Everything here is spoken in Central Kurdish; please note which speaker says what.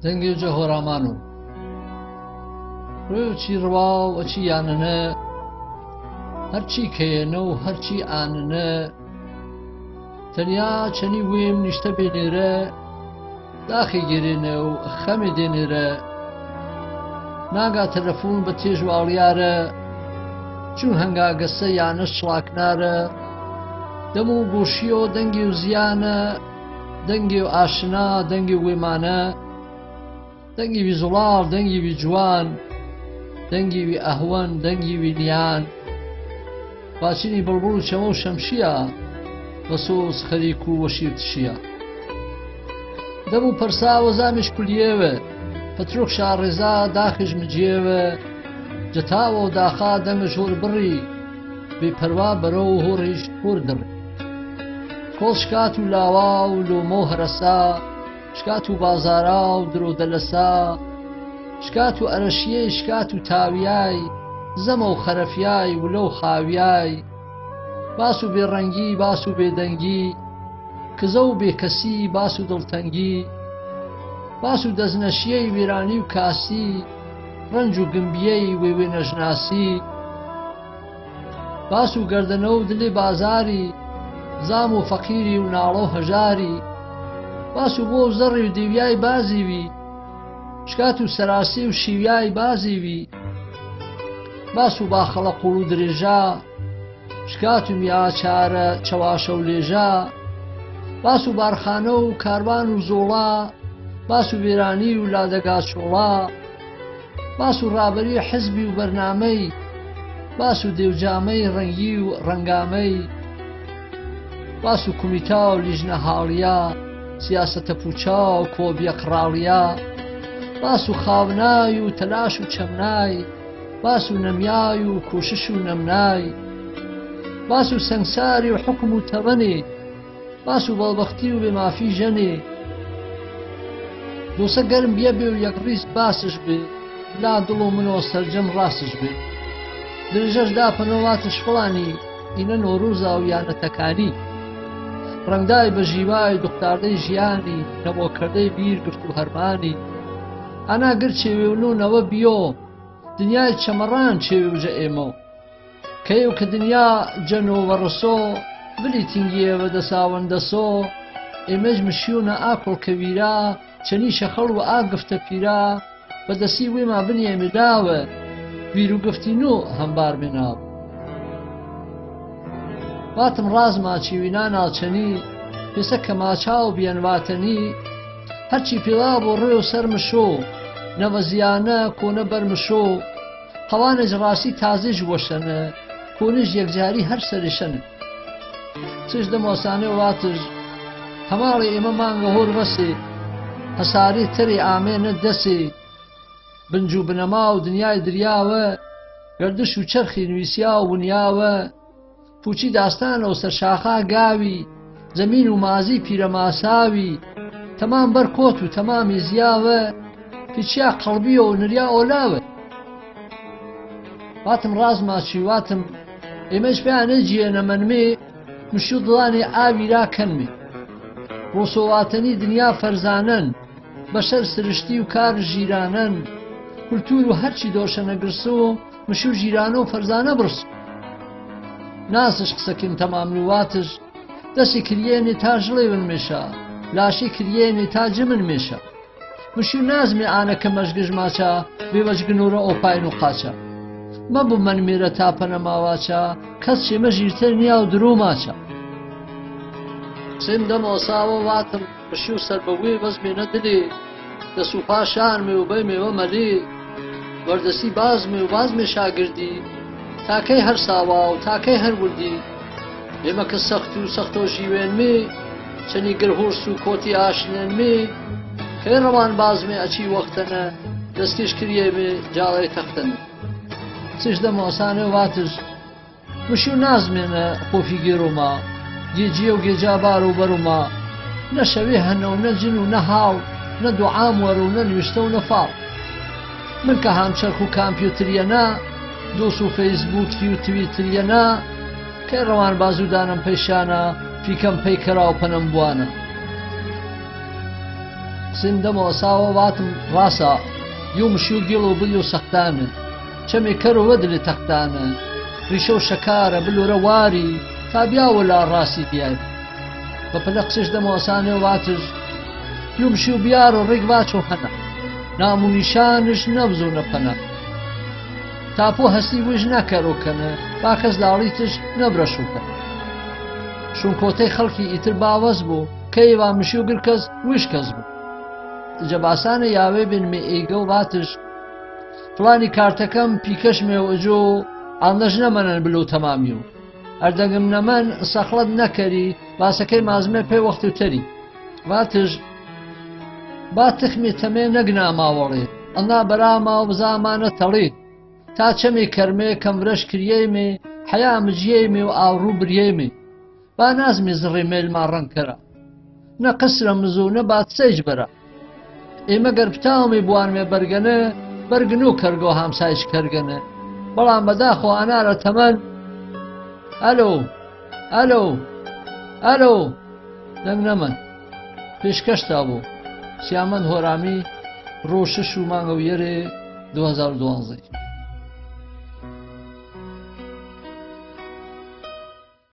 Speaker 1: دەنگێ و جەهۆرامان و ڕێ و چی ڕوا و ئەچی یاننە هەرچی کەیەنە و هەرچی ئاننە تەنیا چەنی وێم نیشتە بێنێرە داخی گێرێنە و خەمێ دێنێرە ناگا تەلەفۆن بە تێژ و ئاڵیارە چون هەنگاگەسە یانە شڵاکنارە دەم و گۆشیۆ دەنگی و زیانە دەنگی و ئاشنا دەنگی وێمانە دەنگی وی زوڵاڵ دەنگی وی جوان دەنگی وی ئەهوەن دەنگی وی نیان باچینی بڵبڵ و چەمە و شەمشیە بەسۆز خەریک و وەشیر تشیە دەم و پەرساوە زامیش کولیێوە پەترۆک شارڕێزا داخش مجێوە جەتاوە و داخا دەمە ژۆر بڕی بێپەروا بەرە و هۆڕیش هۆر دڕی کۆڵ شکات و لاوا و لۆمۆ هەرەسا شکات و بازارا و درۆ دەلەسا شکات و ئەرەشیەی شکات و تاویای زەمە و خەرەفیای ولەو خاویای باس و بێڕەنگی باس و بێدەنگی کزە و بێکەسی باس و دڵتەنگی باس و دەستنەشیەی وێرانی و کاسی ڕەنج و گمبیەی وێوێ نەژناسی باس و گەردەنە و دلێ بازاری زام و فەقیری و ناڵە و هەژاری باس و بۆ زەڕی و دیویای بازیوی شکات و سەراسی و شیویای بازیوی باس و باخەڵە قوڵ و درێژا شکات و میاچارە چەواشە و لێژا باس و بارخانە و کاروان و زۆڵا باس و وێرانی و لادەگا چۆڵا باس و ڕابەری حزبی و بەرنامەی باس و دێوجامەی ڕەنگی و ڕەنگامەی باس و کومیتا و لیژنە هاڵیا سیاسەتە پوچا و کۆبیە قڕاڵیا باس و خاونای و تەلاش و چەمنای باس و نەمیای و کوشش و نەمنای باس و سەنگساری و حکم و تەمەنێ باس و بەڵبەختی و بێمافی ژەنێ دۆسە گەرم بیە بێ و یەکڕیز باسش بێ لا دڵ و منەوە سەرجەم ڕاستش بێ درێژەش داپەنەواتش فڵانی ئینە نۆڕووزا و یانەتەکانی ڕەنگدای بە ژیوای دوختاردەی ژیانی نەبۆکردەی بیر گرت و هەرمانی ئەنا گر چێوێونونەوە بیۆ دنیای چەمەڕان چێوێژە ئێمە کەیو کە دنیا جەنۆوە ڕسۆ بلی تینگیەوە دەساوەندەسۆ ئێمەش مشیونە ئاکۆڵ کەویرا چەنی شەخەڵ و ئاگفتە پیرا بەدەستی وێما بنیێمێداوە ویر و گفتینۆ هەمبار بێناوە واتم ڕاز ماچیوینا ناڵچەنی پێسە کە ماچا و بیەنواتەنی هەرچی پێڵا بۆ ڕێ و سەرمشۆ نەوە زیانە کۆنە بەرمشۆ هەوانەج ڕاستی تازێژ وەشەنە کۆنش یەکجاری هەر سەرشەنە چش دەمۆسانێ واتش هەماڵی ئێمە مانگە هۆر بەسێ هەساری تەری ئامێنە دەسێ بنج و بنەما و دنیای دریاوە گەردش و چەرخی نوویسیا و ونیاوە پوچی داستانە و سەرشاخا گاوی زەمین و مازی پیرەماساوی تەمام بەر کۆت و تەمامی زیاوە پیچیا قەڵبیە و نریا ئۆلاوە واتم ڕاز ماچی واتم ئێمەش پێیانە جیێنەمەنمێ مشی و دڵانی ئاویرا کەنمێ ڕۆسۆواتەنی دنیا فەرزانەن بەشەر سرشتی و کار ژیرانەن کولتور و هەرچی دۆشەنە گرسە و مشی و ژیرانە و فەرزانە برس ناسش قسەکن تەمام واتش دەستی کریێنێ تا ژڵێ ونمێشە لاشی کریێنێ تا جمن مێشە مشی و نازمێ ئانەکە مەژگژ ماچە بێوەجگنورە ئۆپاین و قاچە مەبوو منمێرە تا پەنەماواچە کەس چێمە ژیرتر نیا و درۆ ماچە قسەیم دەمەوەساوە واتم مشی و سەر بەوێ بەزمێنە دلێ دەست و پاشانمێ و بەیمێوە مەلێ وەردەسی بازمێ و بازمێ شاگردی تاکەی هەر ساوا و تاکەی هەر وردی ئێمە کە سەخت و سەختۆژی وێنمێ چەنی گرهۆرس و کۆتی ئاشنێنمێ کەی ڕەوان بازمێ ئەچی وەختەنە دەستکێش کریێمێ جاڵی تەختەنە چش دەمەوەسانێ واتش مشی و نازمێنە خۆفی گێڕۆما گێجیە و گێجابار و بەروما نە شەوێ هەنە و نە جن و نە هاڵ نە دوعام وەرە و نە نوێشتە و نەفاڵ من کە هامچەرخ و کامپیوتریەنا دۆس و فەیسبووکی و تویتریەنا کەی ڕەوان بازودانم پەیشانە پیکەم پەیکەرا و پەنەم بوانە سندەمەوە ساوە واتم ڕاستە یومشی و گێڵ و بلی و سەختانە چەمێ کەر و وەدلێ تەختانە ڕیشە و شەکارە بلورە واری تا بیاوە لا ڕاستی دیار بە پلە قسەش دەمەوەسانێ واتش یومشی و بیار و ڕێک باچ و هەنە نام و نیشانش نەبزوو نەپەنە تاپۆ هەستی وش نەکەرۆکەنە با کەس لاڵیتش نەبرەشوکە شونکۆتەی خەڵکی ئیتر باوەز بوو کەیوا مشی و گر کەس وش کەس بوو جەباسانە یاوێ بنمێ ئێگە و واتش فڵانی کارتەکەم پیکەشمێ و ئەجۆ ئاڵنەش نەمەنەن بلو تەمامی و ئەردەگم نەمەن سەخڵەت نەکەری باسەکەی مازمێ پێی وەختی و تەری واتش با تخمی تەمێ نەگنا ماوەڵێ ئەنا بەرامە و بزامانە تەڵێ تا چەمێ کەرمێ کەمرەش کریێمێ حەیا مجیێمێ و ئاوڕوو بریێمێ با نازمێ زڕێ مێلما ڕەنکەرە نە قسرە مزوو نە بات سەیج بەرە ئێمە گەر پتاومێ بوانمێ بەرگەنە بەرگن و کەرگۆ هامسایش کەرگەنە بەڵام بەداخۆ ئەنارە تەمەن ئەلۆ ئەلۆ ئەلۆ دەنگ نەمەن پێشکەشتا بوو سیامەند هۆرامی ڕۆ 6 مانگە و یەرێ 2012